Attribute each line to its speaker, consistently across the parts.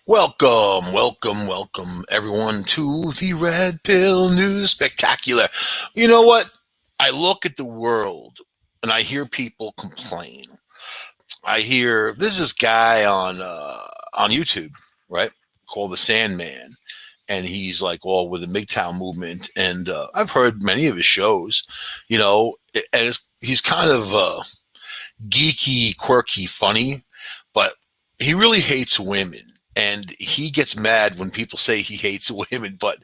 Speaker 1: Welcome, everyone, to the Red Pill News Spectacular. You know what? I look at the world and I hear people complain. I hear there's this guy on YouTube, right, called the Sandman, and he's like all with the MGTOW movement, and I've heard many of his shows, and he's kind of geeky, quirky, funny, but he really hates women. And he gets mad when people say he hates women. But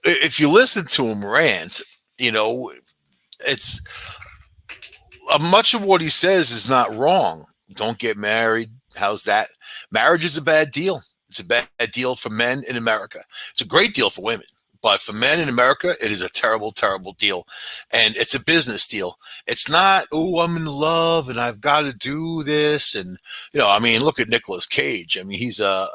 Speaker 1: if you listen to him rant, you know, it's much of what he says is not wrong. Don't get married. How's that? Marriage is a bad deal. It's a bad deal for men in America. It's a great deal for women. But for men in America, it is a terrible, terrible deal. And it's a business deal. It's not, oh, I'm in love and I've got to do this. And, look at Nicolas Cage. I mean, he's a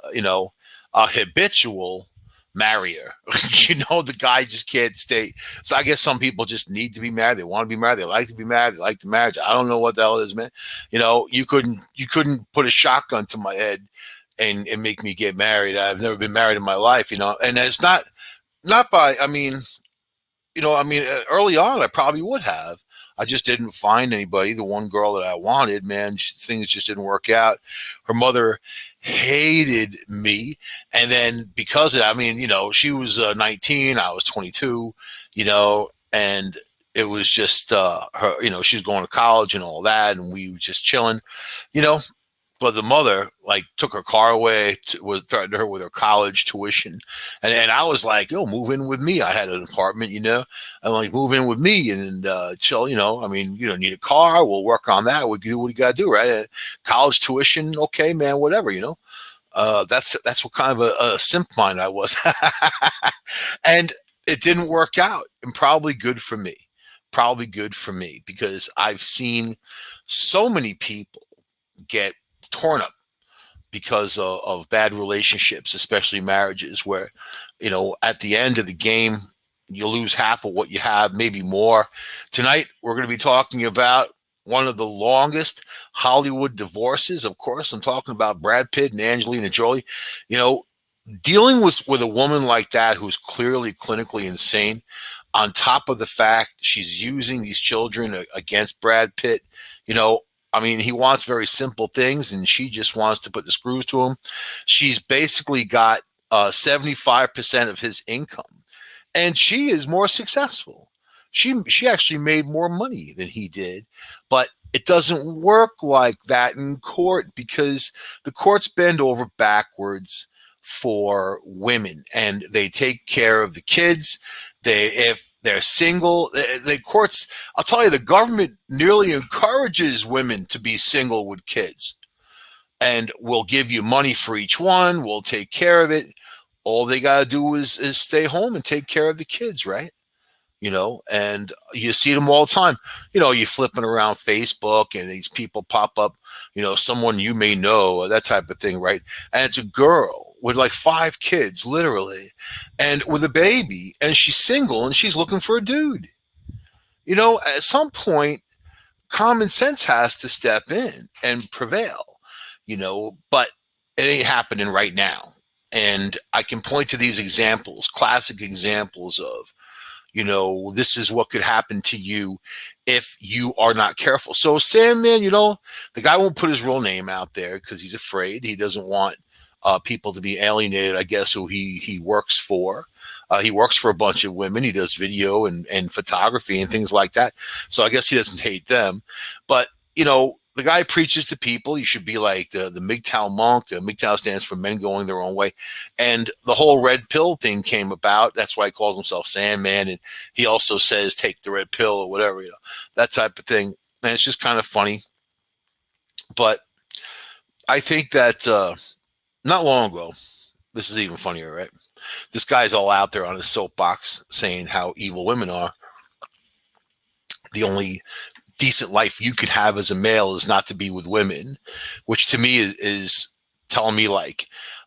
Speaker 1: habitual marrier. The guy just can't stay. So I guess some people just need to be married. They want to be married. They like to be married. They like the marriage. I don't know what the hell it is, man. You couldn't put a shotgun to my head and make me get married. I've never been married in my life, and it's not by, early on, I probably would have. I just didn't find anybody. The one girl that I wanted, man, things just didn't work out. Her mother hated me. And then because of that, she was 19, I was 22, and it was just her, she was going to college and all that. And we were just chilling, you know, but the mother took her car away, was threatened her with her college tuition, and I was like, "Yo, move in with me." I had an apartment, I'm like, "Move in with me and chill." You don't need a car. We'll work on that. We do what you got to do, right? College tuition, okay, man, whatever, That's what kind of a simp mind I was, and it didn't work out, and probably good for me. Probably good for me because I've seen so many people get torn up because of bad relationships, especially marriages, where, at the end of the game, you lose half of what you have, maybe more. Tonight, we're going to be talking about one of the longest Hollywood divorces. Of course, I'm talking about Brad Pitt and Angelina Jolie. Dealing with a woman like that who's clearly clinically insane, on top of the fact she's using these children against Brad Pitt, he wants very simple things, and she just wants to put the screws to him. She's basically got 75% of his income, and she is more successful. She actually made more money than he did, but it doesn't work like that in court because the courts bend over backwards for women, and they take care of the kids. If they're single, the courts, I'll tell you, the government nearly encourages women to be single with kids, and we'll give you money for each one. We'll take care of it. All they got to do is stay home and take care of the kids, right? And you see them all the time. You flipping around Facebook and these people pop up, someone you may know, that type of thing, right? And it's a girl with 5 kids, literally, and with a baby, and she's single and she's looking for a dude. At some point, common sense has to step in and prevail, but it ain't happening right now. And I can point to these examples, classic examples of, this is what could happen to you if you are not careful. So Sandman, the guy won't put his real name out there because he's afraid. He doesn't want people to be alienated, I guess, who he works for. He works for a bunch of women. He does video and photography and things like that. So I guess he doesn't hate them. But, the guy preaches to people. You should be like the MGTOW monk. MGTOW stands for men going their own way. And the whole red pill thing came about. That's why he calls himself Sandman. And he also says, take the red pill or whatever, that type of thing. And it's just kind of funny. But I think that not long ago, this is even funnier, right? This guy's all out there on his soapbox saying how evil women are. The only decent life you could have as a male is not to be with women, which to me is telling me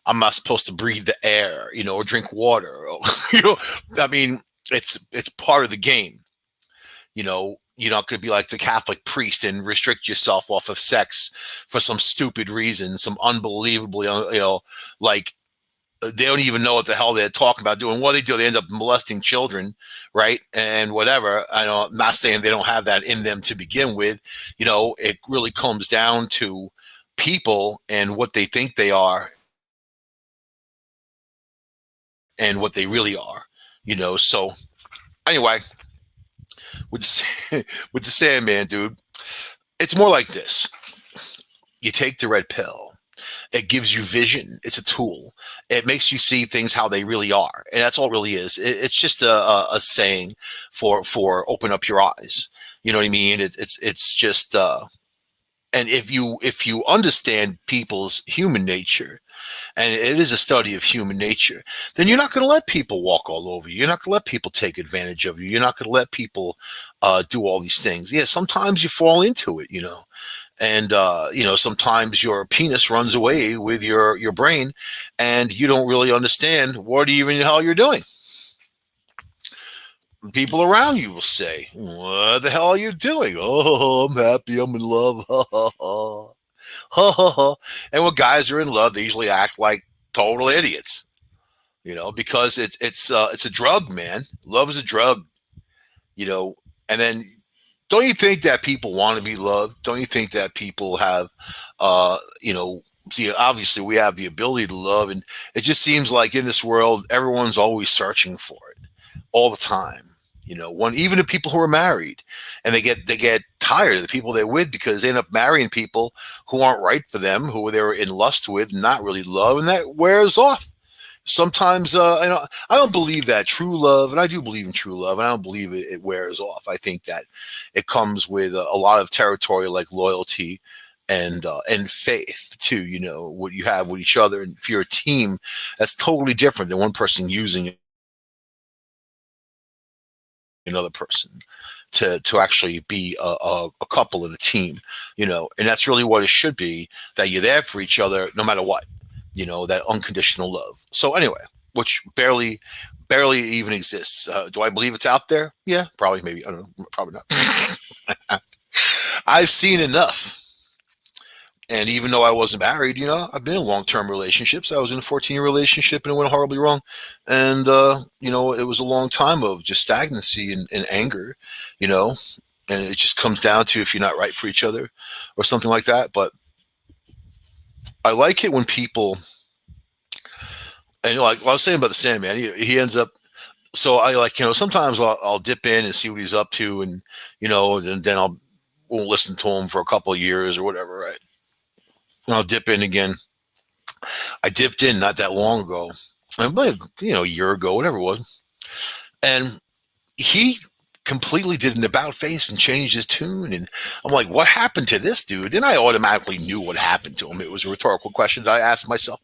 Speaker 1: I'm not supposed to breathe the air, or drink water. Or, it's part of the game. You're not going to be like the Catholic priest and restrict yourself off of sex for some stupid reason, some unbelievably, they don't even know what the hell they're talking about doing. What they do, they end up molesting children, right? And whatever. I'm not saying they don't have that in them to begin with. It really comes down to people and what they think they are and what they really are. So anyway, with the, with the Sandman, dude, it's more like this. You take the red pill. It gives you vision. It's a tool. It makes you see things how they really are, and that's all it really is. It's just a saying for open up your eyes. You know what I mean? It's just and if you understand people's human nature, and it is a study of human nature, then you're not going to let people walk all over you. You're not going to let people take advantage of you. You're not going to let people do all these things. Yeah, sometimes you fall into it, and sometimes your penis runs away with your brain, and you don't really understand what even the hell you're doing. People around you will say, "What the hell are you doing?" "Oh, I'm happy. I'm in love." Ha ha ha. Ha ha ha. And when guys are in love, they usually act like total idiots. Because it's a drug, man. Love is a drug. You know, and then don't you think that people want to be loved? Don't you think that people have, obviously we have the ability to love, and it just seems like in this world, everyone's always searching for it all the time. Even the people who are married, and they get tired of the people they're with because they end up marrying people who aren't right for them, who they're in lust with, not really love, and that wears off. Sometimes I don't believe that true love, and I do believe in true love, and I don't believe it wears off. I think that it comes with a lot of territory like loyalty and faith too. What you have with each other, and if you're a team, that's totally different than one person using another person to actually be a couple in a team. And that's really what it should be, that you're there for each other no matter what. That unconditional love. So anyway, which barely even exists. Do I believe it's out there? Yeah, probably, maybe. I don't know. Probably not. I've seen enough. And even though I wasn't married, I've been in long-term relationships. I was in a 14-year relationship and it went horribly wrong. And, it was a long time of just stagnancy and anger, and it just comes down to if you're not right for each other or something like that. But I like it when people, and like I was saying about the Sandman, he ends up, so I sometimes I'll dip in and see what he's up to, and, then I'll won't listen to him for a couple of years or whatever, right? And I'll dip in again. I dipped in not that long ago, like, a year ago, whatever it was. And he completely did an about face and changed his tune. And I'm like, what happened to this dude? And I automatically knew what happened to him. It was a rhetorical question that I asked myself.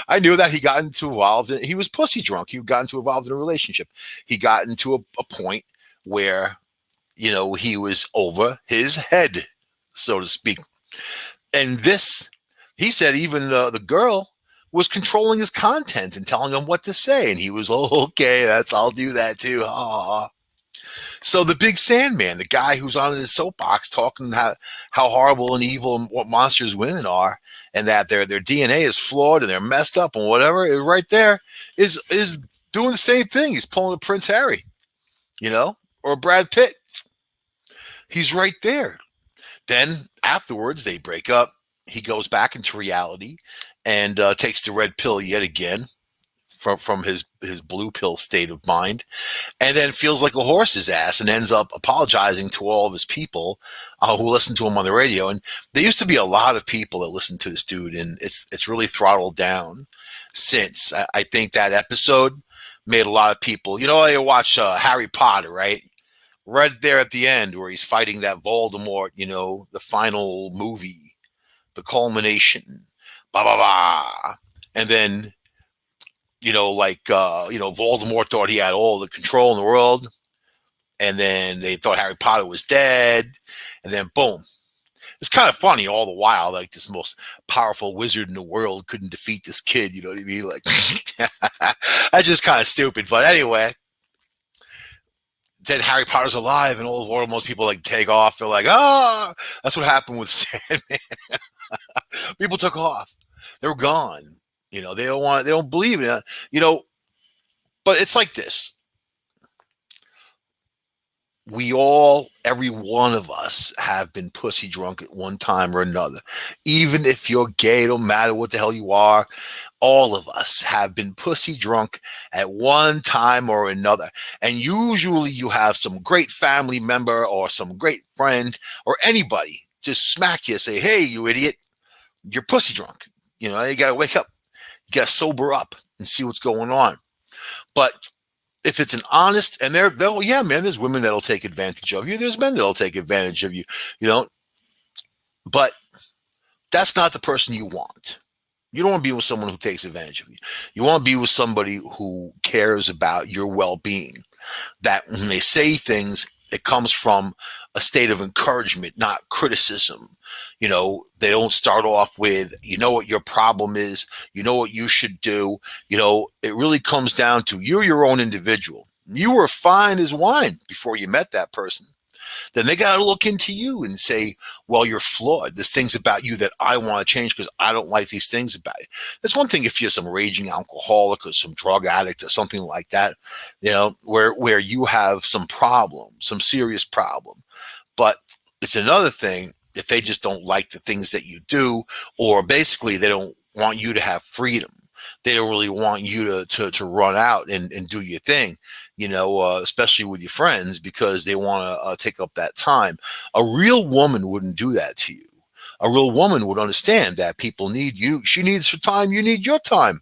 Speaker 1: I knew that he got into involved. He was pussy drunk. He got into involved in a relationship. He got into a point where, he was over his head, so to speak. And this, he said, even the girl was controlling his content and telling him what to say. And he was, oh, okay, I'll do that too. Ah. So the big Sandman, the guy who's on his soapbox talking how horrible and evil and what monsters women are, and that their DNA is flawed and they're messed up and whatever, right there is doing the same thing. He's pulling a Prince Harry, or Brad Pitt. He's right there. Then afterwards, they break up. He goes back into reality and takes the red pill yet again from his blue pill state of mind, and then feels like a horse's ass and ends up apologizing to all of his people who listen to him on the radio. And there used to be a lot of people that listened to this dude, and it's really throttled down since. I think that episode made a lot of people, I watch Harry Potter, right? Right there at the end where he's fighting that Voldemort, the final movie, the culmination, blah, blah, blah. And then, Voldemort thought he had all the control in the world. And then they thought Harry Potter was dead. And then boom. It's kind of funny all the while, like this most powerful wizard in the world couldn't defeat this kid. You know what I mean? Like, that's just kind of stupid. But anyway, then Harry Potter's alive, and all the Voldemort's people like take off. They're like, that's what happened with Sandman. People took off. They were gone. They don't want. They don't believe in it. But it's like this. Every one of us have been pussy drunk at one time or another. Even if you're gay, it don't matter what the hell you are. All of us have been pussy drunk at one time or another. And usually you have some great family member or some great friend or anybody just smack you and say, hey, you idiot, you're pussy drunk. You got to wake up. You got to sober up and see what's going on. But if it's an honest, and yeah, man, there's women that'll take advantage of you. There's men that'll take advantage of you, but that's not the person you want. You don't want to be with someone who takes advantage of you. You want to be with somebody who cares about your well-being, that when they say things, it comes from a state of encouragement, not criticism. They don't start off with, what your problem is, what you should do. It really comes down to you're your own individual. You were fine as wine before you met that person. Then they got to look into you and say, well, you're flawed. There's things about you that I want to change because I don't like these things about it. That's one thing if you're some raging alcoholic or some drug addict or something like that, where you have some problem, some serious problem. But it's another thing if they just don't like the things that you do, or basically they don't want you to have freedom. They don't really want you to run out and do your thing, especially with your friends, because they want to take up that time. A real woman wouldn't do that to you. A real woman would understand that people need you. She needs her time. You need your time,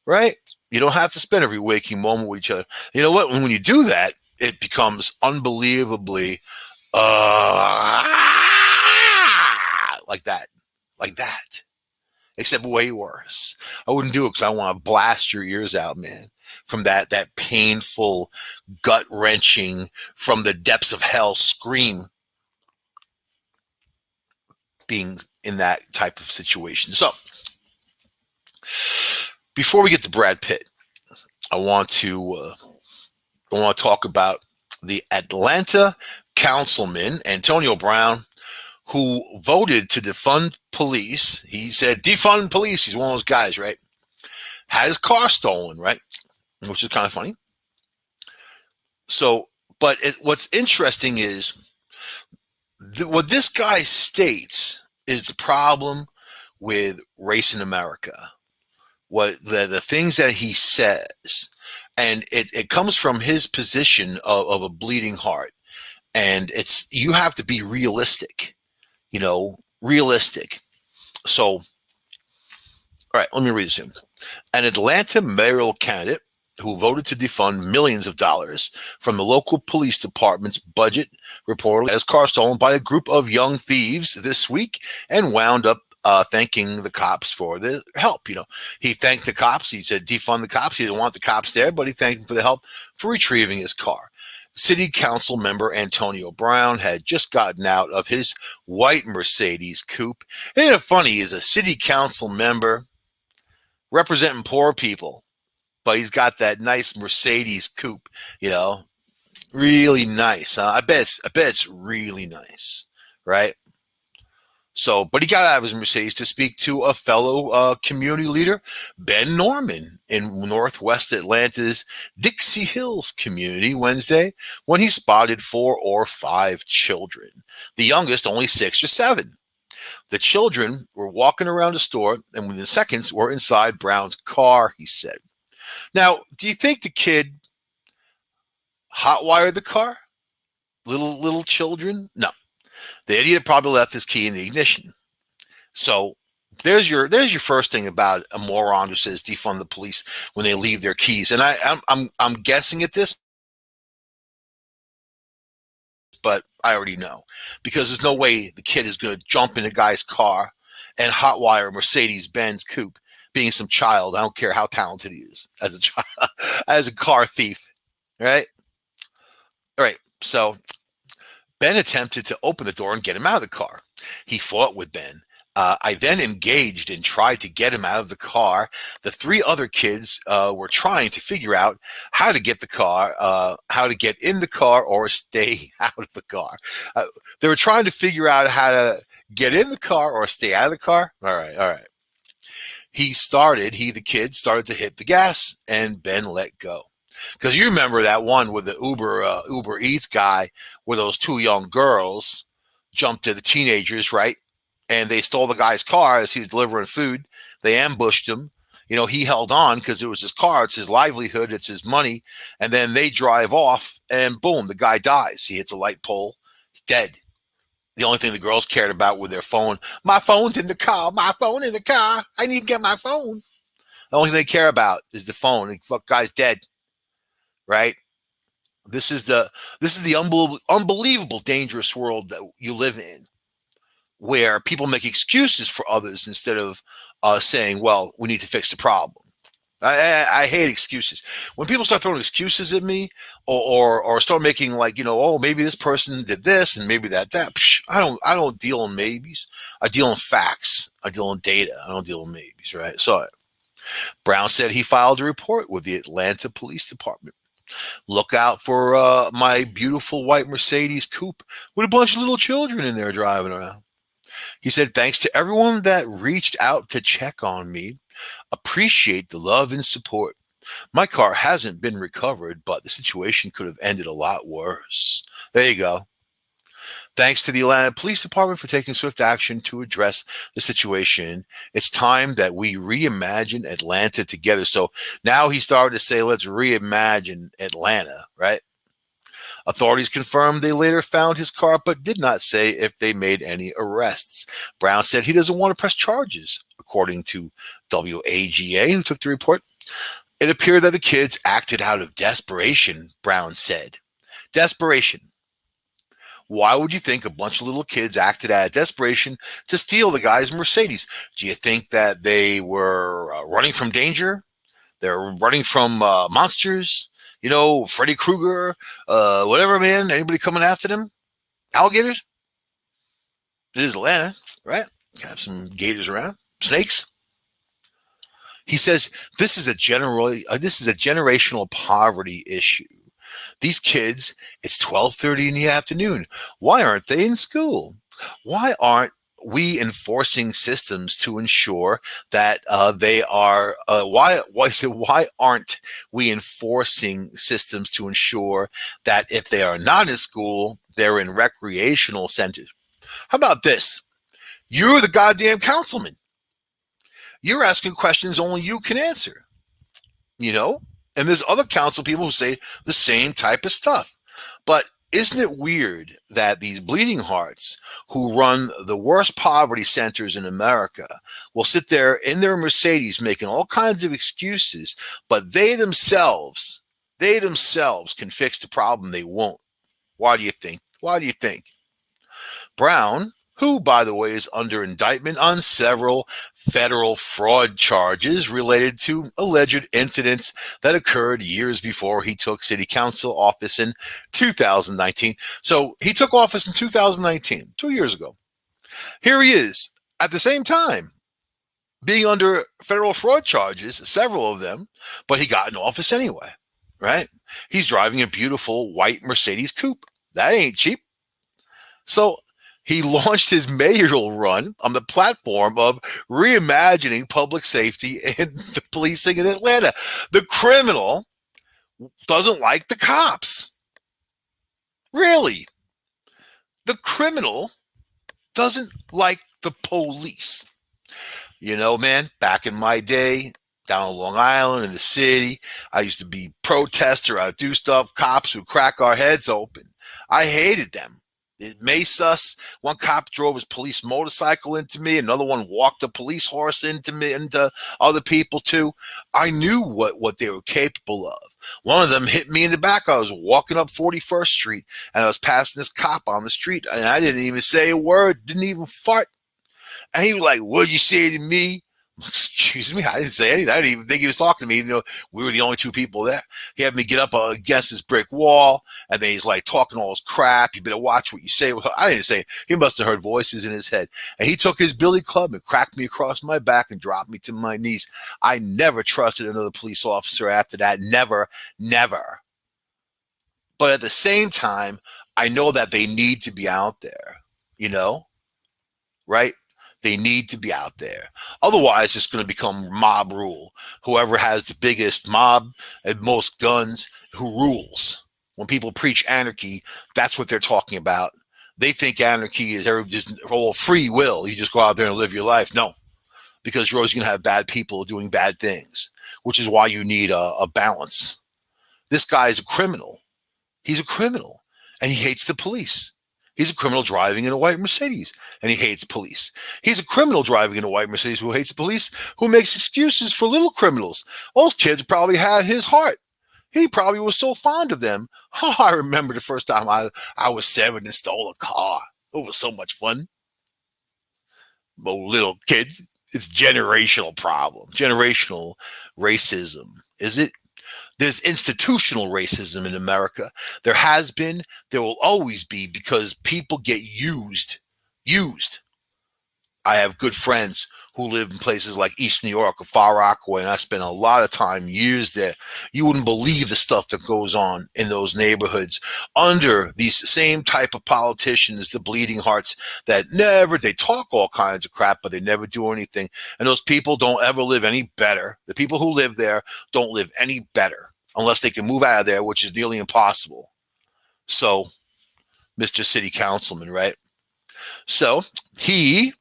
Speaker 1: right? You don't have to spend every waking moment with each other. You know what? When you do that, it becomes unbelievably like that. Except way worse. I wouldn't do it because I want to blast your ears out, man, from that painful, gut-wrenching, from the depths of hell scream being in that type of situation. So, before we get to Brad Pitt, I want to talk about the Atlanta councilman, Antonio Brown, who voted to defund police. He said, defund police. He's one of those guys, right? Had his car stolen, right? Which is kind of funny. So, but what's interesting is what this guy states is the problem with race in America. What the things that he says, and it comes from his position of a bleeding heart. And you have to be realistic. Realistic. So, all right, let me read this in. An Atlanta mayoral candidate who voted to defund millions of dollars from the local police department's budget reportedly had his car stolen by a group of young thieves this week and wound up thanking the cops for the help. He thanked the cops. He said defund the cops. He didn't want the cops there, but he thanked them for the help for retrieving his car. City Council member Antonio Brown had just gotten out of his white Mercedes coupe. Isn't it funny? He's a city council member representing poor people, but he's got that nice Mercedes coupe, really nice. I bet it's really nice, right? So, but he got out of his Mercedes to speak to a fellow community leader, Ben Norman, in Northwest Atlanta's Dixie Hills community Wednesday when he spotted 4 or 5 children, the youngest only 6 or 7. The children were walking around the store and within seconds were inside Brown's car, he said. Now, do you think the kid hotwired the car? Little children? No. The idiot probably left his key in the ignition. So there's your first thing about a moron who says defund the police when they leave their keys. And I'm guessing at this, but I already know, because there's no way the kid is going to jump in a guy's car and hotwire a Mercedes-Benz coupe, being some child. I don't care how talented he is as a child, as a car thief, right? All right. So Ben attempted to open the door and get him out of the car. He fought with Ben. I then engaged and tried to get him out of the car. The 3 other kids were trying to figure out how to get in the car or stay out of the car. They were trying to figure out how to get in the car or stay out of the car. All right. the kid started to hit the gas, and Ben let go. Because you remember that one with the Uber Eats guy, where those two young girls jumped to the teenagers, right? And they stole the guy's car as he was delivering food. They ambushed him. He held on because it was his car, it's his livelihood, it's his money. And then they drive off, and boom, the guy dies. He hits a light pole, dead. The only thing the girls cared about with their phone, my phone's in the car, my phone in the car. I need to get my phone. The only thing they care about is the phone. The fuck guy's dead, right? This is the unbelievable dangerous world that you live in, where people make excuses for others instead of saying, "Well, we need to fix the problem." I hate excuses. When people start throwing excuses at me, or start making like, oh, maybe this person did this and maybe that. Psh, I don't deal in maybes. I deal in facts. I deal in data. I don't deal in maybes, right? So Brown said he filed a report with the Atlanta Police Department. Look out for my beautiful white Mercedes coupe with a bunch of little children in there driving around. He said, thanks to everyone that reached out to check on me. Appreciate the love and support. My car hasn't been recovered, but the situation could have ended a lot worse. There you go. Thanks to the Atlanta Police Department for taking swift action to address the situation. It's time that we reimagine Atlanta together. So now he started to say, let's reimagine Atlanta, right? Authorities confirmed they later found his car, but did not say if they made any arrests. Brown said he doesn't want to press charges, according to WAGA, who took the report. It appeared that the kids acted out of desperation, Brown said. Desperation. Why would you think a bunch of little kids acted out of desperation to steal the guy's Mercedes? Do you think that they were running from danger? They're running from monsters? Freddy Krueger, whatever, man. Anybody coming after them? Alligators? It is Atlanta, right? Got some gators around. Snakes? He says this is a generational poverty issue. These kids, it's 12:30 in the afternoon. Why aren't they in school? Why aren't we enforcing systems to ensure that they are? Why aren't we enforcing systems to ensure that if they are not in school, they're in recreational centers? How about this? You're the goddamn councilman. You're asking questions only you can answer. And there's other council people who say the same type of stuff. But isn't it weird that these bleeding hearts who run the worst poverty centers in America will sit there in their Mercedes making all kinds of excuses, but they themselves can fix the problem? They won't. Why do you think? Brown, who, by the way, is under indictment on several federal fraud charges related to alleged incidents that occurred years before he took city council office in 2019. So he took office in 2019, 2 years ago. Here he is at the same time being under federal fraud charges, several of them, but he got in office anyway, right? He's driving a beautiful white Mercedes coupe. That ain't cheap. So he launched his mayoral run on the platform of reimagining public safety and the policing in Atlanta. The criminal doesn't like the cops. Really? The criminal doesn't like the police. Man, back in my day, down on Long Island in the city, I used to be protester. I'd do stuff. Cops would crack our heads open. I hated them. It maced us. One cop drove his police motorcycle into me. Another one walked a police horse into me, into other people too. I knew what they were capable of. One of them hit me in the back. I was walking up 41st Street, and I was passing this cop on the street, and I didn't even say a word, didn't even fart. And he was like, "What'd you say to me?" Excuse me, I didn't say anything. I didn't even think he was talking to me, even though we were the only two people there. He had me get up against this brick wall, and then he's like talking all this crap. You better watch what you say. I didn't say it. He must have heard voices in his head. And he took his billy club and cracked me across my back and dropped me to my knees. I never trusted another police officer after that. Never, never. But at the same time, I know that they need to be out there, right? They need to be out there. Otherwise, it's going to become mob rule. Whoever has the biggest mob and most guns, who rules. When people preach anarchy, that's what they're talking about. They think anarchy is all free will. You just go out there and live your life. No, because you're always going to have bad people doing bad things, which is why you need a balance. This guy is a criminal. He's a criminal, and he hates the police. He's a criminal driving in a white Mercedes, and he hates police. He's a criminal driving in a white Mercedes who hates police, who makes excuses for little criminals. Those kids probably had his heart. He probably was so fond of them. Oh, I remember the first time I was 7 and stole a car. It was so much fun. Oh, little kids. It's generational problem. Generational racism. Is it? There's institutional racism in America. There has been, there will always be, because people get used. Used. I have good friends who live in places like East New York or Far Rockaway, and I spent a lot of time, years there. You wouldn't believe the stuff that goes on in those neighborhoods under these same type of politicians, the bleeding hearts that they talk all kinds of crap, but they never do anything. And those people don't ever live any better. The people who live there don't live any better unless they can move out of there, which is nearly impossible. So, Mr. City Councilman, right? So, he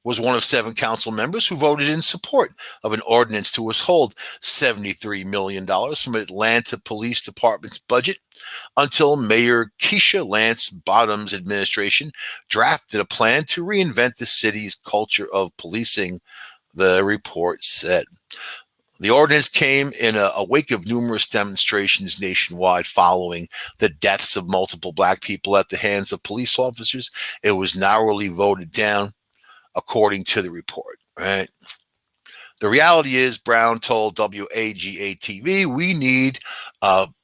Speaker 1: was one of 7 council members who voted in support of an ordinance to withhold $73 million from Atlanta Police Department's budget until Mayor Keisha Lance Bottoms' administration drafted a plan to reinvent the city's culture of policing, the report said. The ordinance came in a wake of numerous demonstrations nationwide following the deaths of multiple black people at the hands of police officers. It was narrowly voted down, according to the report, right? The reality is, Brown told WAGA-TV, we need,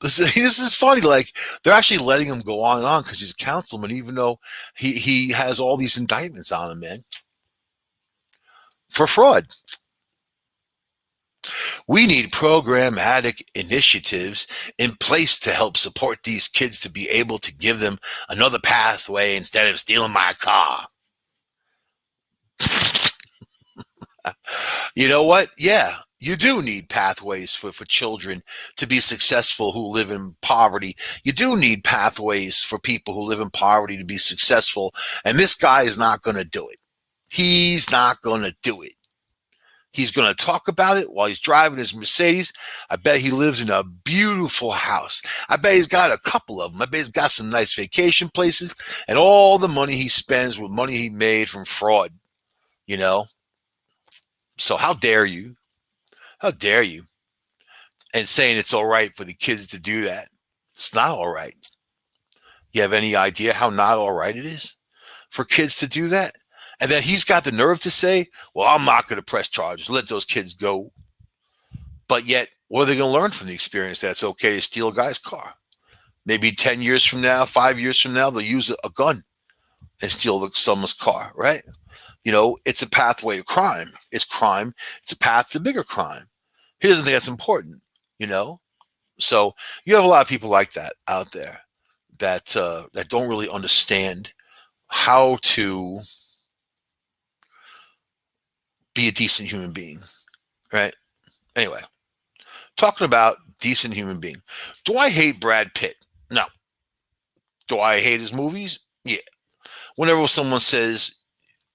Speaker 1: this is funny, like, they're actually letting him go on and on because he's a councilman, even though he has all these indictments on him, man, for fraud. We need programmatic initiatives in place to help support these kids to be able to give them another pathway instead of stealing my car. You know what? Yeah, you do need pathways for children to be successful who live in poverty. You do need pathways for people who live in poverty to be successful. And this guy is not going to do it. He's not going to do it. He's going to talk about it while he's driving his Mercedes. I bet he lives in a beautiful house. I bet he's got a couple of them. I bet he's got some nice vacation places, and all the money he spends with money he made from fraud, you know? So how dare you? How dare you? And saying it's all right for the kids to do that. It's not all right. You have any idea how not all right it is for kids to do that? And then he's got the nerve to say, well, I'm not going to press charges. Let those kids go. But yet, what are they going to learn from the experience that it's okay to steal a guy's car? Maybe 10 years from now, 5 years from now, they'll use a gun and steal someone's car, right? You know, it's a pathway to crime. It's crime. It's a path to bigger crime. Here's the thing that's important, you know? So you have a lot of people like that out there that don't really understand how to be a decent human being, right? Anyway, talking about decent human being. Do I hate Brad Pitt? No. Do I hate his movies? Yeah. Whenever someone says,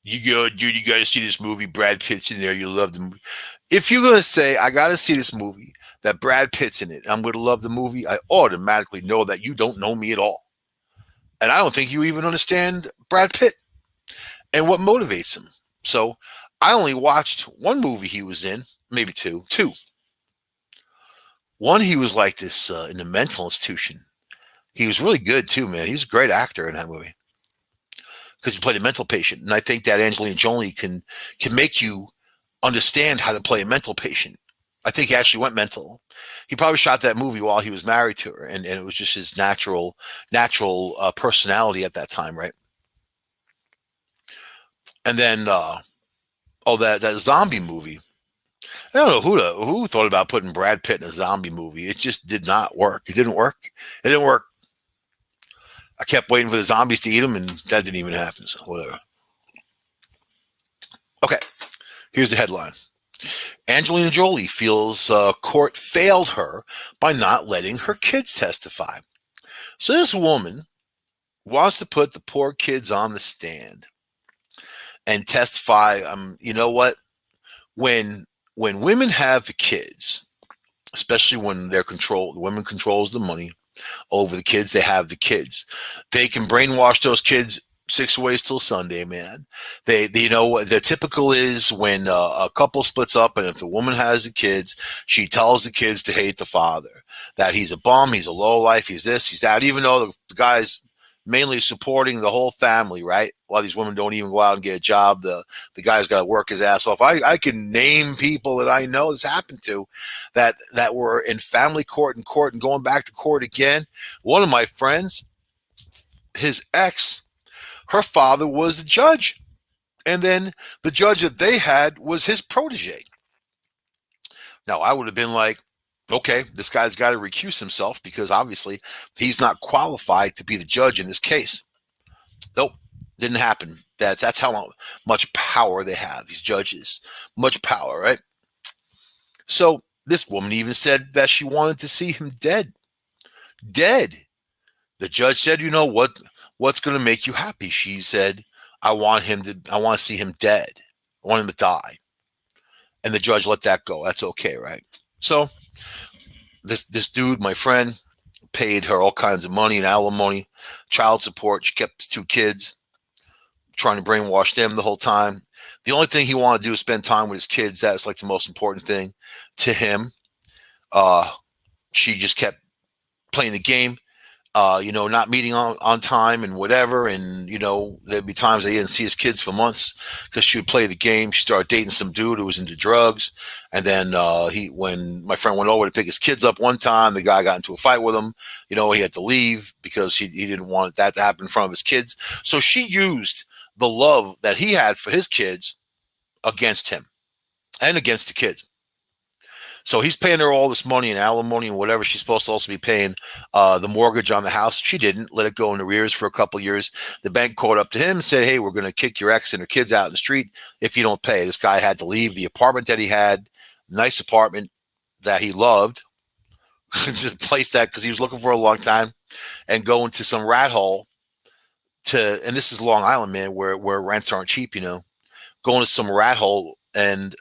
Speaker 1: dude, you got to see this movie, Brad Pitt's in there, you love the movie. If you're going to say, I got to see this movie, that Brad Pitt's in it, I'm going to love the movie, I automatically know that you don't know me at all. And I don't think you even understand Brad Pitt and what motivates him. So I only watched one movie he was in, maybe two. One, he was like this in a mental institution. He was really good too, man. He was a great actor in that movie because he played a mental patient. And I think that Angelina Jolie can make you understand how to play a mental patient. I think he actually went mental. He probably shot that movie while he was married to her, and it was just his natural personality at that time, right? And then, that zombie movie. I don't know who thought about putting Brad Pitt in a zombie movie. It just did not work. It didn't work. It didn't work. I kept waiting for the zombies to eat him, and that didn't even happen. So whatever. Here's the headline. Angelina Jolie feels court failed her by not letting her kids testify. So this woman wants to put the poor kids on the stand and testify. You know what? When when women have the kids, especially when the women controls the money over the kids, they have the kids. They can brainwash those kids 6 ways till Sunday, man. The typical is when a couple splits up, and if the woman has the kids, she tells the kids to hate the father, that he's a bum, he's a low life, he's this, he's that, even though the guy's mainly supporting the whole family, right? A lot of these women don't even go out and get a job. The guy's got to work his ass off. I can name people that I know this happened to that were in family court and going back to court again. One of my friends, his ex, her father was the judge. And then the judge that they had was his protege. Now, I would have been like, okay, this guy's got to recuse himself because obviously he's not qualified to be the judge in this case. Nope, didn't happen. That's how much power they have, these judges. Much power, right? So this woman even said that she wanted to see him dead. Dead. The judge said, you know what's going to make you happy? She said, I want to see him dead. I want him to die. And the judge let that go. That's okay, right? So this dude, my friend, paid her all kinds of money and alimony, child support. She kept his 2 kids, trying to brainwash them the whole time. The only thing he wanted to do is spend time with his kids. That's like the most important thing to him. She just kept playing the game. Not meeting on time and whatever. And, there'd be times that he didn't see his kids for months because she would play the game. She started dating some dude who was into drugs. And then when my friend went over to pick his kids up one time, the guy got into a fight with him. He had to leave because he didn't want that to happen in front of his kids. So she used the love that he had for his kids against him and against the kids. So he's paying her all this money and alimony and whatever. She's supposed to also be paying the mortgage on the house. She didn't. Let it go in arrears for a couple of years. The bank called up to him and said, hey, we're going to kick your ex and her kids out in the street if you don't pay. This guy had to leave the apartment that he had, nice apartment that he loved, just place that because he was looking for a long time, and go into some rat hole and this is Long Island, man, where rents aren't cheap, go into some rat hole and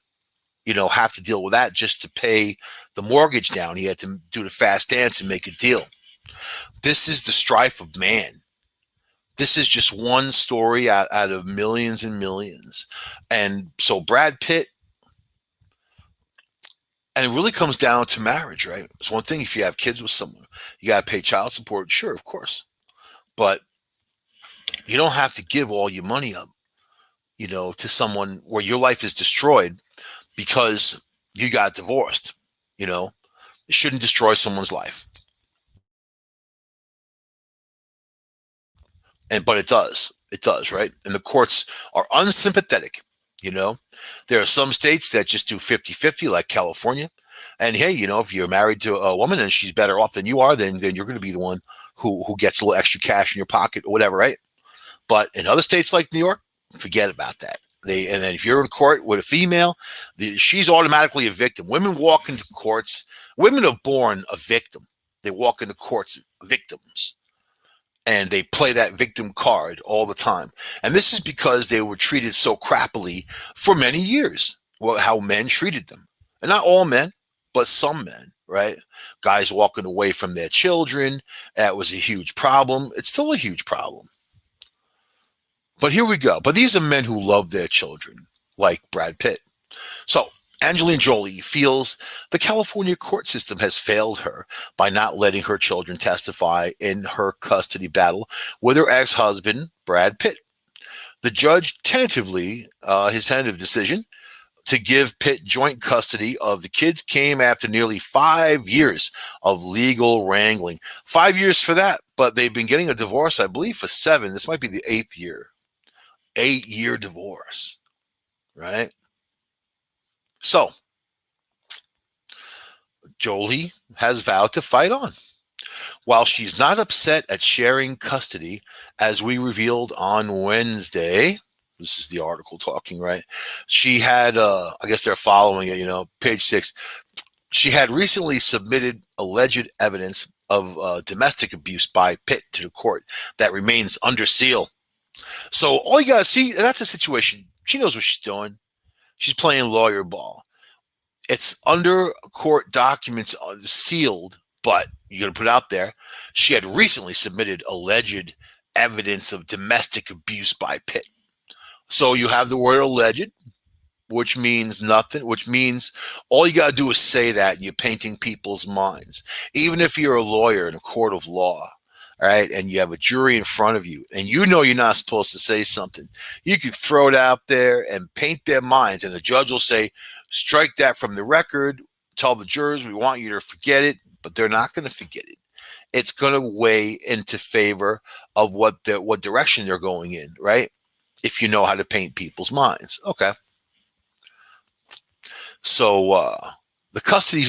Speaker 1: have to deal with that just to pay the mortgage down. He had to do the fast dance and make a deal. This is the strife of man. This is just one story out of millions and millions. And so Brad Pitt, and it really comes down to marriage, right? It's one thing if you have kids with someone, you got to pay child support. Sure, of course. But you don't have to give all your money up, to someone where your life is destroyed because you got divorced. It shouldn't destroy someone's life. But it does. It does, right? And the courts are unsympathetic. There are some states that just do 50-50, like California. And hey, if you're married to a woman and she's better off than you are, then you're going to be the one who gets a little extra cash in your pocket or whatever, right? But in other states like New York, forget about that. And then if you're in court with a female, she's automatically a victim. Women walk into courts. Women are born a victim. They walk into courts victims. And they play that victim card all the time. And this is because they were treated so crappily for many years. Well, how men treated them. And not all men, but some men, right? Guys walking away from their children. That was a huge problem. It's still a huge problem. But here we go. But these are men who love their children, like Brad Pitt. So Angelina Jolie feels the California court system has failed her by not letting her children testify in her custody battle with her ex-husband, Brad Pitt. The judge his tentative decision to give Pitt joint custody of the kids came after nearly 5 years of legal wrangling. 5 years for that, but they've been getting a divorce, I believe, for 7. This might be the 8th year. 8-year divorce, right? So, Jolie has vowed to fight on. While she's not upset at sharing custody, as we revealed on Wednesday, This is the article talking, right? She had, I guess they're following it, page 6. She had recently submitted alleged evidence of domestic abuse by Pitt to the court that remains under seal. So all you got to see, that's a situation. She knows what she's doing. She's playing lawyer ball. It's under court documents, sealed, but you're going to put it out there. She had recently submitted alleged evidence of domestic abuse by Pitt. So you have the word alleged, which means nothing, which means all you got to do is say that and you're painting people's minds. Even if you're a lawyer in a court of law, all right, and you have a jury in front of you and you know you're not supposed to say something, you could throw it out there and paint their minds, and the judge will say, strike that from the record, tell the jurors we want you to forget it, but they're not going to forget it. It's going to weigh into favor of what direction they're going in, right? If you know how to paint people's minds. Okay. So the custody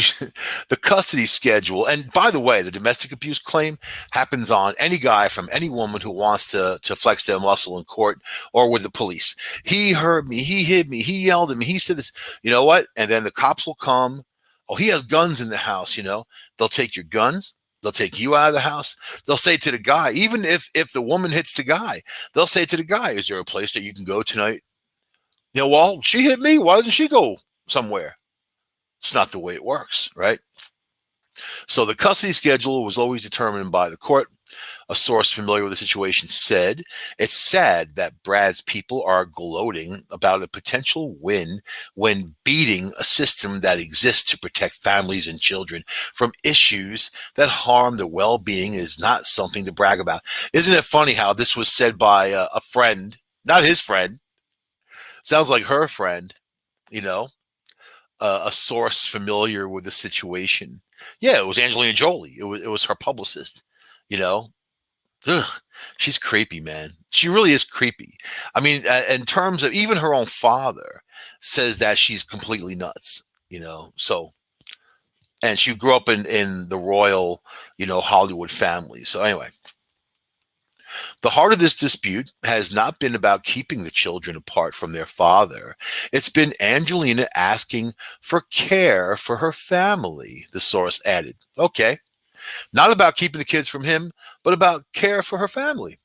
Speaker 1: the custody schedule, and by the way, the domestic abuse claim happens on any guy from any woman who wants to flex their muscle in court or with the police. He hurt me, he hit me, he yelled at me, he said this, you know what? And then the cops will come. Oh, he has guns in the house, They'll take your guns. They'll take you out of the house. They'll say to the guy, even if the woman hits the guy, they'll say to the guy, is there a place that you can go tonight? Well, she hit me. Why doesn't she go somewhere? It's not the way it works, right? So the custody schedule was always determined by the court. A source familiar with the situation said, it's sad that Brad's people are gloating about a potential win when beating a system that exists to protect families and children from issues that harm their well-being is not something to brag about. Isn't it funny how this was said by a friend, not his friend, sounds like her friend, a source familiar with the situation. Yeah, it was Angelina Jolie. It was her publicist. You know, Ugh, she's creepy, man. She really is creepy. I mean, in terms of even her own father says that she's completely nuts. So and she grew up in the royal, Hollywood family. So anyway, the heart of this dispute has not been about keeping the children apart from their father. It's been Angelina asking for care for her family, the source added. Okay, not about keeping the kids from him, but about care for her family.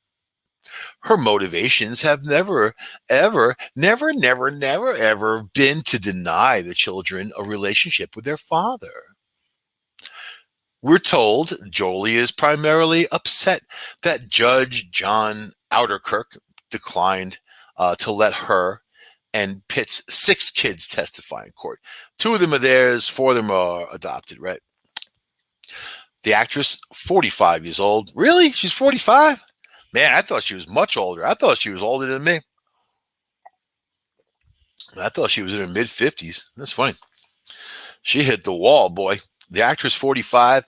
Speaker 1: Her motivations have never, ever, never, never, never, ever been to deny the children a relationship with their father. We're told Jolie is primarily upset that Judge John Outerkirk declined to let her and Pitt's 6 kids testify in court. 2 of them are theirs, 4 of them are adopted, right? The actress, 45 years old. Really? She's 45? Man, I thought she was much older. I thought she was older than me. I thought she was in her mid-50s. That's funny. She hit the wall, boy. The actress, 45,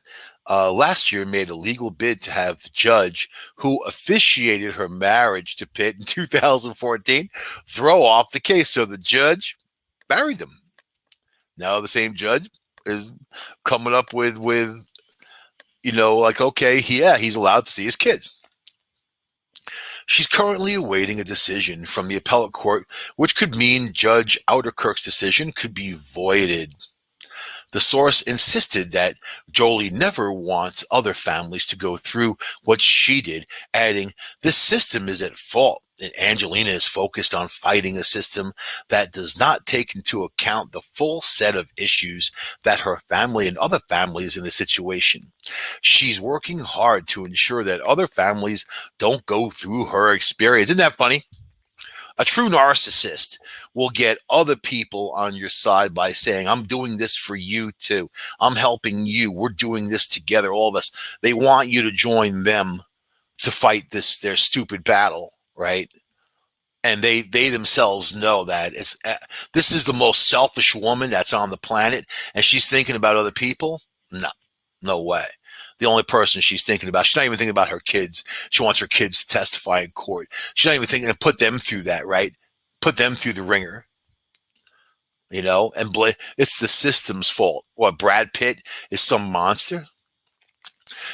Speaker 1: last year made a legal bid to have the judge who officiated her marriage to Pitt in 2014 throw off the case. So the judge married them. Now the same judge is coming up with like, okay, yeah, he's allowed to see his kids. She's currently awaiting a decision from the appellate court, which could mean Judge Outerkirk's decision could be voided. The source insisted that Jolie never wants other families to go through what she did, adding, this system is at fault, and Angelina is focused on fighting a system that does not take into account the full set of issues that her family and other families in the situation. She's working hard to ensure that other families don't go through her experience. Isn't that funny? A true narcissist will get other people on your side by saying, I'm doing this for you too. I'm helping you. We're doing this together, all of us. They want you to join them to fight their stupid battle, right? And they themselves know that this is the most selfish woman that's on the planet, and she's thinking about other people. No way. The only person she's thinking about, she's not even thinking about her kids. She wants her kids to testify in court. She's not even thinking to put them through that, right? Put them through the ringer, and it's the system's fault. What, Brad Pitt is some monster?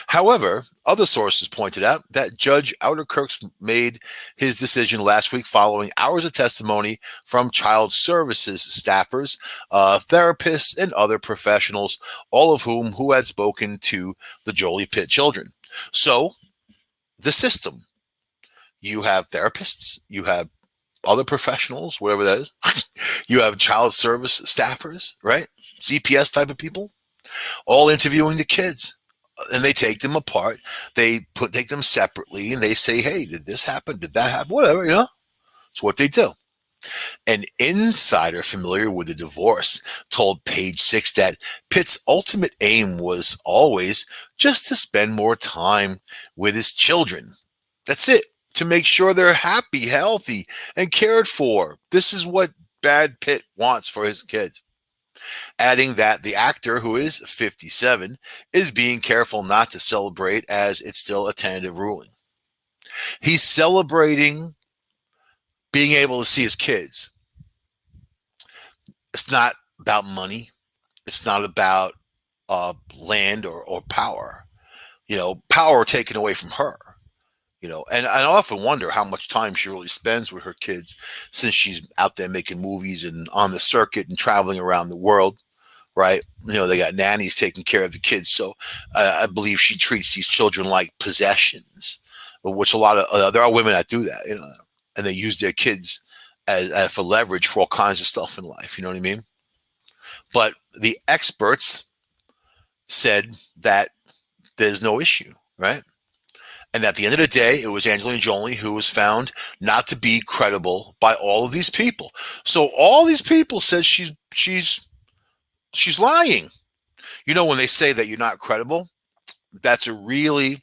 Speaker 1: However, other sources pointed out that Judge Outerkirk made his decision last week following hours of testimony from child services staffers, therapists, and other professionals, all of who had spoken to the Jolie Pitt children. So, the system. You have therapists, you have other professionals, whatever that is. You have child service staffers, right? CPS type of people, all interviewing the kids. And they take them apart. Take them separately, and they say, "Hey, did this happen? Did that happen? Whatever, you know." It's what they do. An insider familiar with the divorce told Page Six that Pitt's ultimate aim was always just to spend more time with his children. That's it. To make sure they're happy, healthy, and cared for. This is what Brad Pitt wants for his kids. Adding that the actor, who is 57, is being careful not to celebrate as it's still a tentative ruling. He's celebrating being able to see his kids. It's not about money. It's not about land or power. Power taken away from her. And I often wonder how much time she really spends with her kids since she's out there making movies and on the circuit and traveling around the world, right? They got nannies taking care of the kids. So I believe she treats these children like possessions, which there are women that do that, and they use their kids as for leverage for all kinds of stuff in life. You know what I mean? But the experts said that there's no issue, right? And at the end of the day, it was Angelina Jolie who was found not to be credible by all of these people. So all these people said she's lying. When they say that you're not credible, that's a really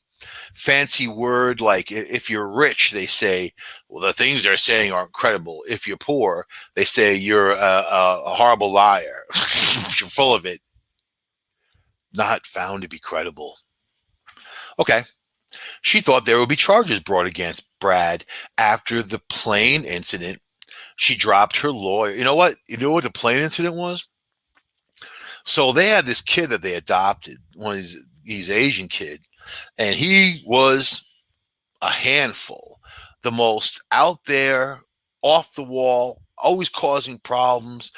Speaker 1: fancy word. Like if you're rich, they say, well, the things they're saying aren't credible. If you're poor, they say you're a horrible liar. You're full of it. Not found to be credible. Okay. She thought there would be charges brought against Brad after the plane incident. She dropped her lawyer. You know what? You know what the plane incident was? So they had this kid that they adopted, one of these Asian kid, and he was a handful. The most out there, off the wall, always causing problems,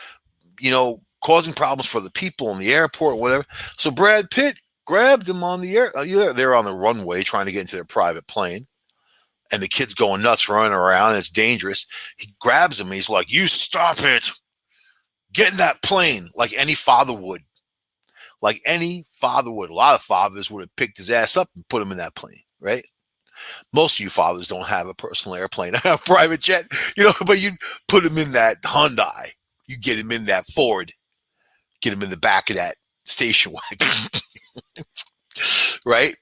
Speaker 1: causing problems for the people in the airport, whatever. So Brad Pitt grabbed him on the air. They're on the runway trying to get into their private plane, and the kid's going nuts, running around, and it's dangerous. He grabs him, and he's like, "You stop it. Get in that plane," like any father would. Like any father would. A lot of fathers would have picked his ass up and put him in that plane, right? Most of you fathers don't have a personal airplane, a private jet, but you put him in that Hyundai. You get him in that Ford. Get him in the back of that station wagon. Right?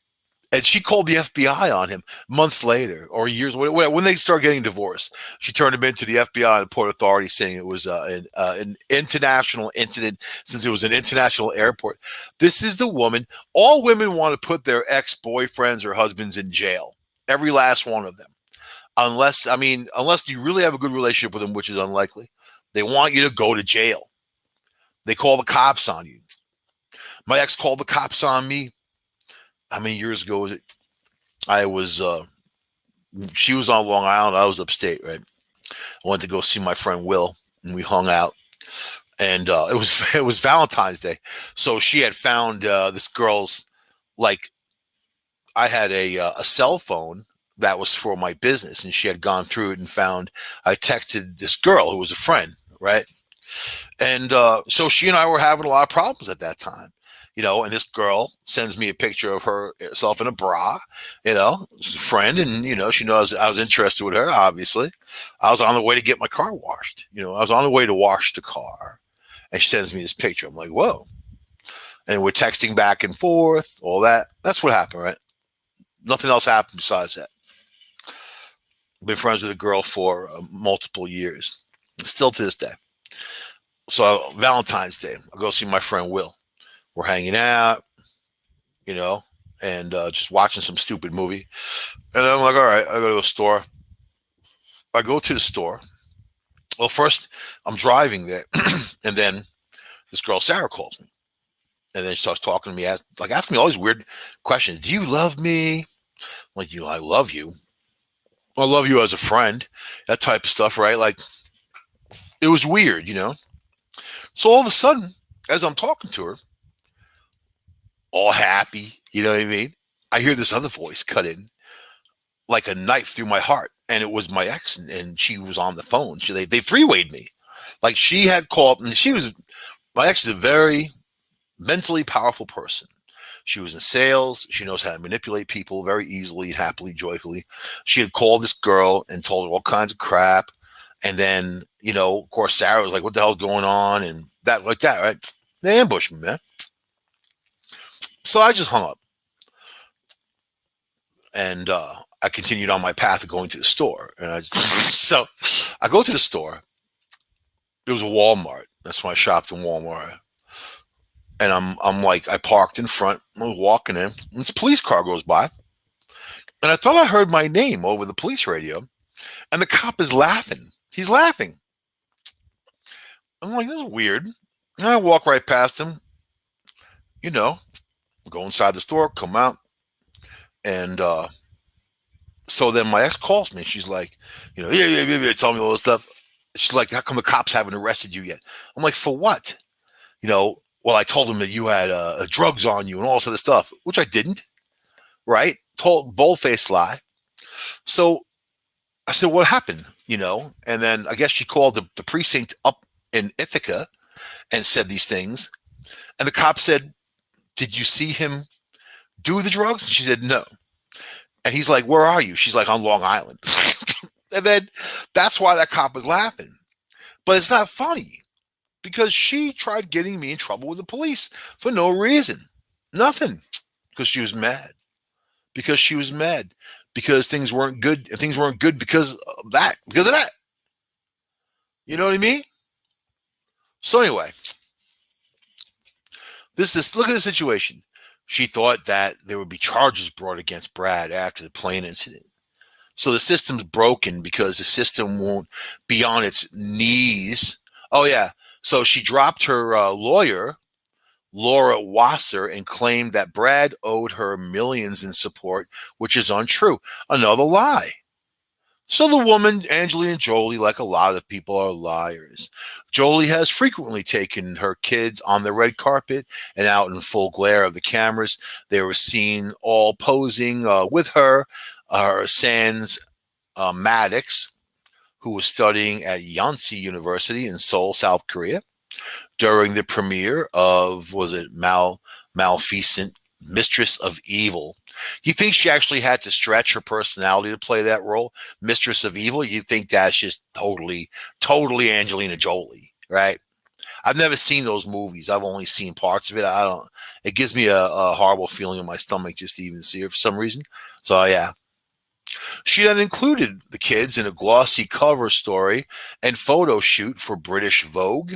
Speaker 1: And she called the FBI on him months later or years, when they start getting divorced. She turned him into the FBI and the Port Authority, saying it was an international incident since it was an international airport. This is the woman. All women want to put their ex-boyfriends or husbands in jail. Every last one of them. Unless you really have a good relationship with them, which is unlikely. They want you to go to jail. They call the cops on you. My ex called the cops on me. How many years ago was it? She was on Long Island. I was upstate, right? I went to go see my friend Will, and we hung out. And it was Valentine's Day. So she had found this girl's, like, I had a cell phone that was for my business, and she had gone through it and found, I texted this girl who was a friend, right? And so she and I were having a lot of problems at that time. And this girl sends me a picture of herself in a bra, she's a friend, and, she knows I was interested with her, obviously. I was on the way to get my car washed. I was on the way to wash the car, and she sends me this picture. I'm like, whoa. And we're texting back and forth, all that. That's what happened, right? Nothing else happened besides that. Been friends with a girl for multiple years, still to this day. So Valentine's Day, I go see my friend Will. We're hanging out, and just watching some stupid movie. And then I'm like, all right, I go to a store. I go to the store. Well, first I'm driving there, and then this girl Sarah calls me, And then she starts talking to me, asking me all these weird questions. Do you love me? Like, I love you. I love you as a friend. That type of stuff, right? Like, it was weird, you know? So all of a sudden, as I'm talking to her, all happy, you know what I mean? I hear this other voice cut in like a knife through my heart. And it was my ex, and she was on the phone. They freewayed me. Like, she had called, and my ex is a very mentally powerful person. She was in sales. She knows how to manipulate people very easily, happily, joyfully. She had called this girl and told her all kinds of crap. And then, of course, Sarah was like, what the hell's going on? And that, like that, right? They ambushed me, man. So I just hung up. And I continued on my path of going to the store. And so I go to the store. It was a Walmart. That's when I shopped in Walmart. And I'm like, I parked in front. I was walking in. And this police car goes by. And I thought I heard my name over the police radio. And the cop is laughing. He's laughing. I'm like, this is weird. And I walk right past him. Go inside the store, come out. And so then my ex calls me. She's like, yeah, tell me all this stuff. She's like, how come the cops haven't arrested you yet? I'm like, for what? Well, I told them that you had drugs on you and all this other stuff, which I didn't, right? Bold-faced lie. So I said, what happened? And then I guess she called the precinct up in Ithaca and said these things. And the cop said, did you see him do the drugs? And she said, no. And he's like, where are you? She's like, on Long Island. And then that's why that cop was laughing. But it's not funny because she tried getting me in trouble with the police for no reason. Nothing. Because she was mad. Because things weren't good. And things weren't good because of that. You know what I mean? So anyway, look at the situation. She thought that there would be charges brought against Brad after the plane incident. So the system's broken because the system won't be on its knees. Oh, yeah. So she dropped her lawyer, Laura Wasser, and claimed that Brad owed her millions in support, which is untrue. Another lie. So the woman, Angelina Jolie, like a lot of people, are liars. Jolie has frequently taken her kids on the red carpet and out in full glare of the cameras. They were seen all posing with her sans Maddox, who was studying at Yonsei University in Seoul, South Korea, during the premiere of, Maleficent, Mistress of Evil. You think she actually had to stretch her personality to play that role, Mistress of Evil? You think that's just totally Angelina Jolie, right? I've never seen those movies. I've only seen parts of it. It gives me a horrible feeling in my stomach just to even see her for some reason. So yeah. She then included the kids in a glossy cover story and photo shoot for British Vogue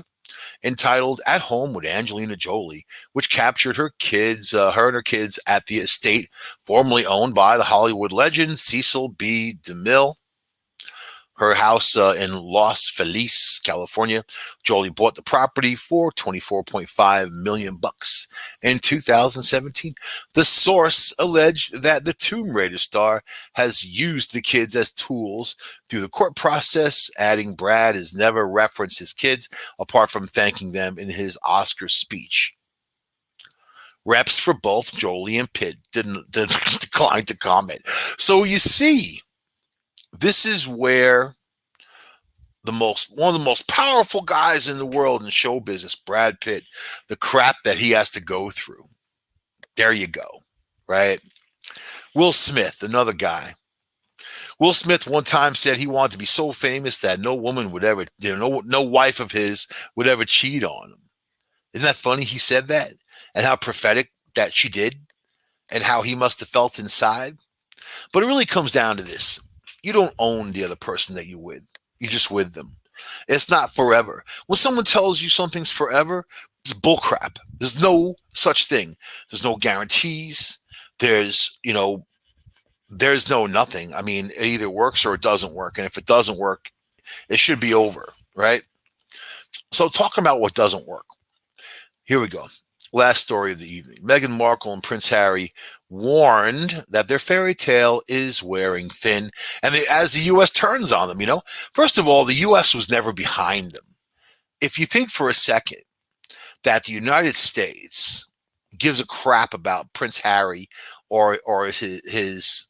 Speaker 1: entitled At Home with Angelina Jolie, which captured her and her kids at the estate formerly owned by the Hollywood legend Cecil B. DeMille. Her house in Los Feliz, California. Jolie bought the property for $24.5 million in 2017. The source alleged that the Tomb Raider star has used the kids as tools through the court process, adding Brad has never referenced his kids apart from thanking them in his Oscar speech. Reps for both Jolie and Pitt declined to comment. So you see, this is where one of the most powerful guys in the world in show business, Brad Pitt, the crap that he has to go through. There you go, right? Will Smith, another guy. Will Smith one time said he wanted to be so famous that no woman would ever, no wife of his would ever cheat on him. Isn't that funny? He said that, and how prophetic that she did, and how he must have felt inside. But it really comes down to this. You don't own the other person that you're with. You're just with them. It's not forever. When someone tells you something's forever, it's bullcrap. There's no such thing. There's no guarantees. There's no nothing. I mean, it either works or it doesn't work. And if it doesn't work, it should be over, right? So talking about what doesn't work. Here we go. Last story of the evening. Meghan Markle and Prince Harry warned that their fairy tale is wearing thin. And as the U.S. turns on them, first of all, the U.S. was never behind them. If you think for a second that the United States gives a crap about Prince Harry or his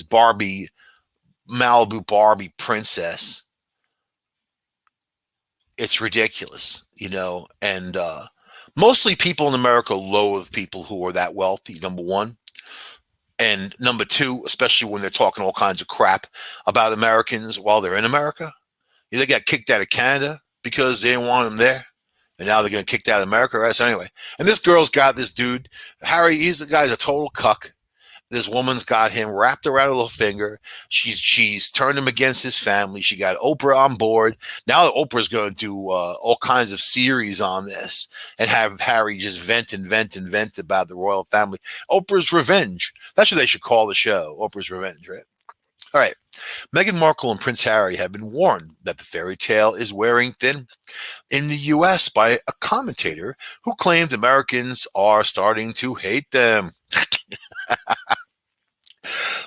Speaker 1: Barbie Malibu Barbie princess, it's ridiculous, and mostly people in America loathe people who are that wealthy, number one. And number two, especially when they're talking all kinds of crap about Americans while they're in America. They got kicked out of Canada because they didn't want them there. And now they're going to kick out of America, right? So anyway, and this girl's got this dude, Harry, he's the guy's a total cuck. This woman's got him wrapped around her little finger. She's turned him against his family. She got Oprah on board. Now Oprah's going to do all kinds of series on this and have Harry just vent and vent and vent about the royal family. Oprah's Revenge. That's what they should call the show. Oprah's Revenge, right? All right. Meghan Markle and Prince Harry have been warned that the fairy tale is wearing thin in the U.S. by a commentator who claimed Americans are starting to hate them.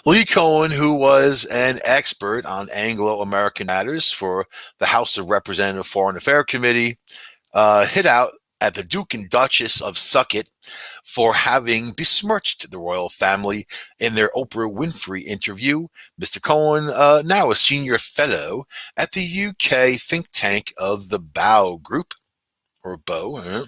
Speaker 1: Lee Cohen, who was an expert on Anglo-American matters for the House of Representatives Foreign Affairs Committee, hit out at the Duke and Duchess of Sucket for having besmirched the royal family in their Oprah Winfrey interview. Mr. Cohen, now a senior fellow at the UK think tank of the Bow Group, or Bow,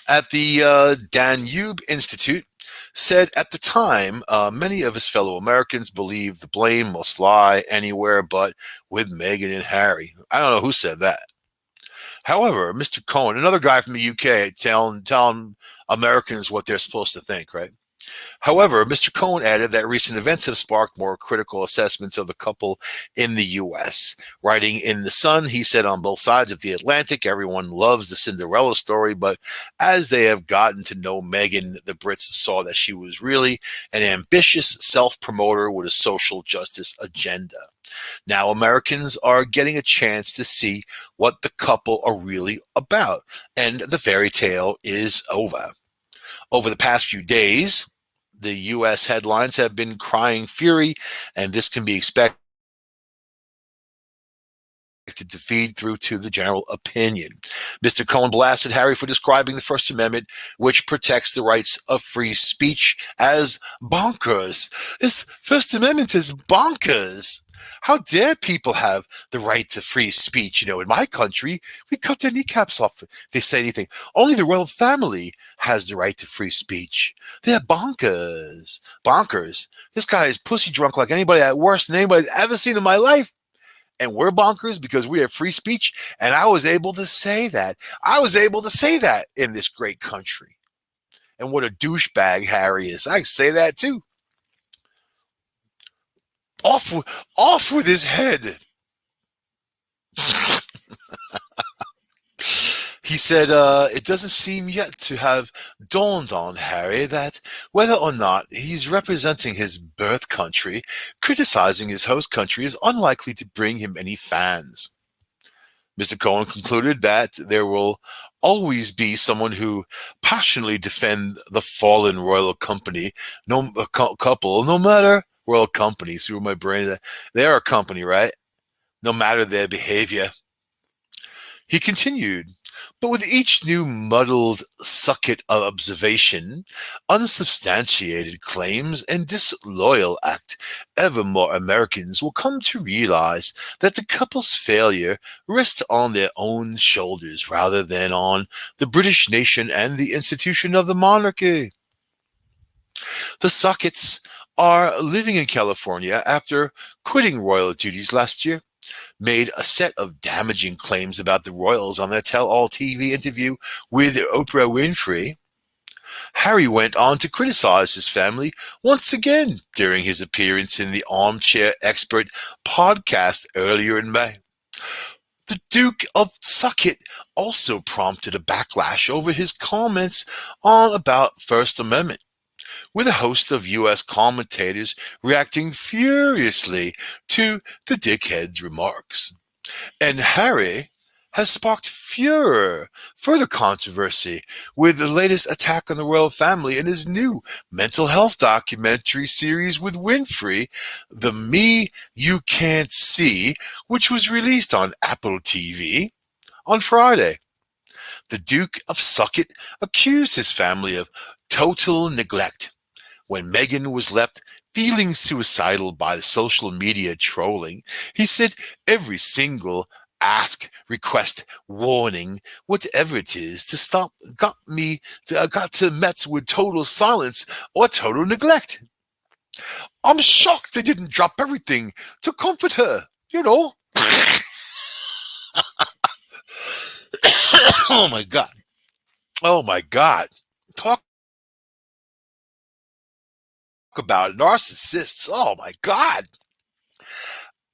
Speaker 1: at the Danube Institute, said at the time, many of his fellow Americans believe the blame must lie anywhere but with Meghan and Harry. I don't know who said that. However, Mr. Cohen, another guy from the UK, telling Americans what they're supposed to think, right? However, Mr. Cohen added that recent events have sparked more critical assessments of the couple in the U.S. Writing in The Sun, he said on both sides of the Atlantic, everyone loves the Cinderella story, but as they have gotten to know Meghan, the Brits saw that she was really an ambitious self-promoter with a social justice agenda. Now Americans are getting a chance to see what the couple are really about, and the fairy tale is over. Over the past few days, the U.S. headlines have been crying fury, and this can be expected to feed through to the general opinion. Mr. Cohen blasted Harry for describing the First Amendment, which protects the rights of free speech, as bonkers. This First Amendment is bonkers. How dare people have the right to free speech? In my country, we cut their kneecaps off if they say anything. Only the royal family has the right to free speech. They're bonkers. Bonkers. This guy is pussy drunk like anybody, worse than anybody's ever seen in my life. And we're bonkers because we have free speech. And I was able to say that. I was able to say that in this great country. And what a douchebag Harry is. I say that too. Off with his head. He said, it doesn't seem yet to have dawned on Harry that whether or not he's representing his birth country, criticizing his host country is unlikely to bring him any fans. Mr. Cohen concluded that there will always be someone who passionately defend the fallen royal couple, no matter royal company, through my brain. They're a company, right? No matter their behavior. He continued, but with each new muddled sucket of observation, unsubstantiated claims, and disloyal act, ever more Americans will come to realize that the couple's failure rests on their own shoulders rather than on the British nation and the institution of the monarchy. The Suckets are living in California after quitting royal duties last year, made a set of damaging claims about the royals on their tell-all TV interview with Oprah Winfrey. Harry went on to criticize his family once again during his appearance in the Armchair Expert podcast earlier in May. The Duke of Sucket also prompted a backlash over his comments about First Amendment, with a host of U.S. commentators reacting furiously to the dickhead's remarks. And Harry has sparked further controversy with the latest attack on the royal family and his new mental health documentary series with Winfrey, The Me You Can't See, which was released on Apple TV on Friday. The Duke of Sucket accused his family of total neglect when Meghan was left feeling suicidal by the social media trolling. He said every single ask, request, warning, whatever it is, to stop got to met with total silence or total neglect. I'm shocked they didn't drop everything to comfort her, you know. Oh my god. Oh my god. Talk about narcissists. Oh my god.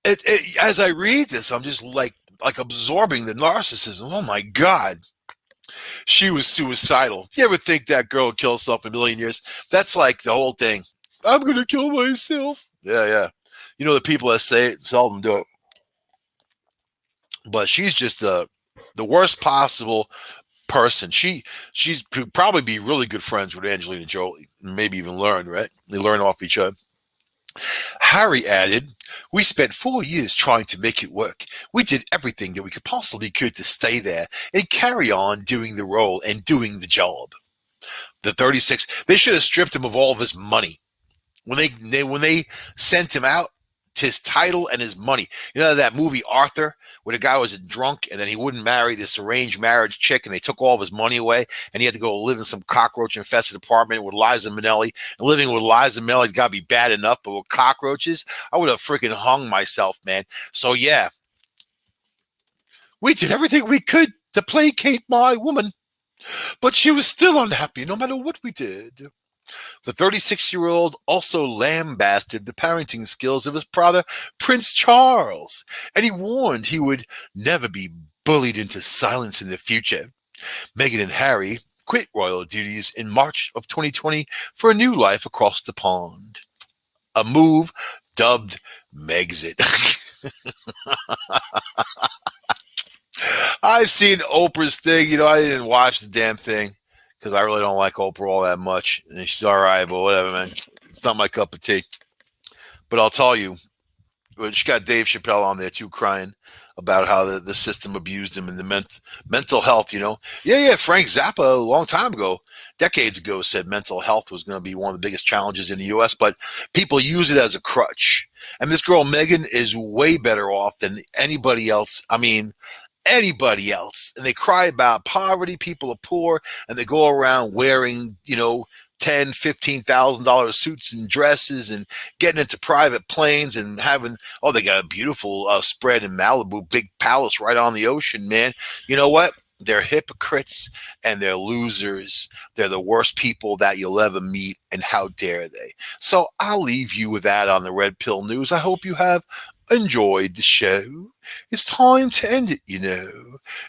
Speaker 1: As I read this, I'm just like absorbing the narcissism. Oh my god. She was suicidal. You ever think that girl would kill herself in a million years? That's like the whole thing. I'm gonna kill myself. Yeah, yeah. You know the people that say it seldom do it. But she's just the worst possible person. She's could probably be really good friends with Angelina Jolie. Maybe even learn, right? They learn off each other. Harry added, "We spent 4 years trying to make it work. We did everything that we could possibly could to stay there and carry on doing the role and doing the job." The 36, they should have stripped him of all of his money. When they sent him out, his title and his money. You know that movie Arthur, where the guy was a drunk and then he wouldn't marry this arranged marriage chick, and they took all of his money away, and he had to go live in some cockroach infested apartment with Liza Minnelli. And living with Liza Minnelli's got to be bad enough, but with cockroaches, I would have freaking hung myself, man. So yeah, we did everything we could to placate my woman, but she was still unhappy no matter what we did. The 36-year-old also lambasted the parenting skills of his brother, Prince Charles, and he warned he would never be bullied into silence in the future. Meghan and Harry quit royal duties in March of 2020 for a new life across the pond. A move dubbed Megxit. I've seen Oprah's thing. I didn't watch the damn thing because I really don't like Oprah all that much. And she's all right, but whatever, man. It's not my cup of tea. But I'll tell you, she got Dave Chappelle on there too, crying about how the system abused him and the mental health. Yeah. Frank Zappa a long time ago, decades ago, said mental health was going to be one of the biggest challenges in the U.S. But people use it as a crutch. And this girl Meghan is way better off than anybody else. I mean, anybody else. And they cry about poverty. People are poor, and they go around wearing, $10,000, $15,000 suits and dresses and getting into private planes and having, they got a beautiful spread in Malibu, big palace right on the ocean, man. You know what? They're hypocrites and they're losers. They're the worst people that you'll ever meet, and how dare they? So I'll leave you with that on the Red Pill News. I hope you have enjoyed the show. It's time to end it.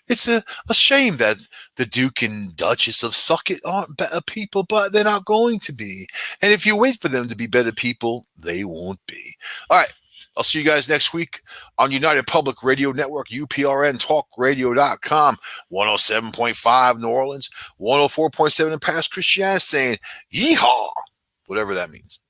Speaker 1: It's a shame that the Duke and Duchess of Sucket aren't better people, but they're not going to be. And if you wait for them to be better people, they won't be. All right. I'll see you guys next week on United Public Radio Network, UPRN Talkradio.com, 107.5 New Orleans, 104.7 in Paris Christian, saying yeehaw, whatever that means.